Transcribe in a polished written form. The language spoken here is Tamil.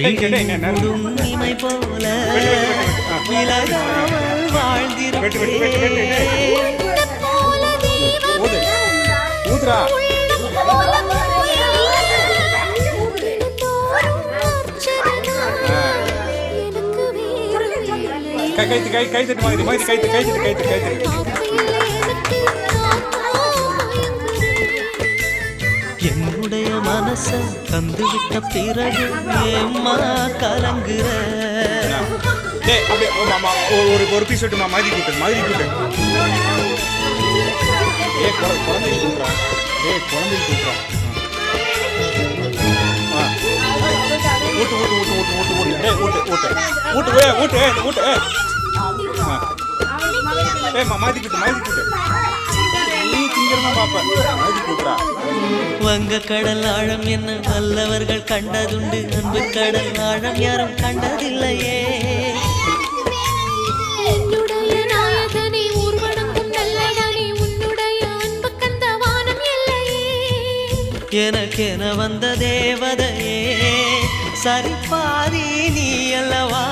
இமை போல விலகாமல் வாழ்ந்திருப்பேன். ஊதுரா கை தட்டு மாதிரி கை தட்டு என்னுடைய மனச தந்துவிட்ட பிறகு ஏம்மா கலங்குற? ஒரு பீஸ் விட்டுமா மாதிரி கூட்டு குழந்தைக்கு கூட்டுறான் குழந்தைக்கு கூட்டுறான் ஊட்டு ஊட்டு ஊட்டு ஊட்டு ஊட்டு ஊட்டு ஊட்டு ஊட்டு ஊட்டு ஊட்டு மாதிரி கூட்டு நீ திங்கிறமா பாப்ப மாதிரி கூட்டுறா. வங்க கடல் ஆழம் என்ன வல்லவர்கள் கண்டதுண்டு, அன்பு கடல் ஆழம் யாரும் கண்டதில்லையே. எனக்கென வந்த தேவதையே சரிபாதி நீ அல்லவா?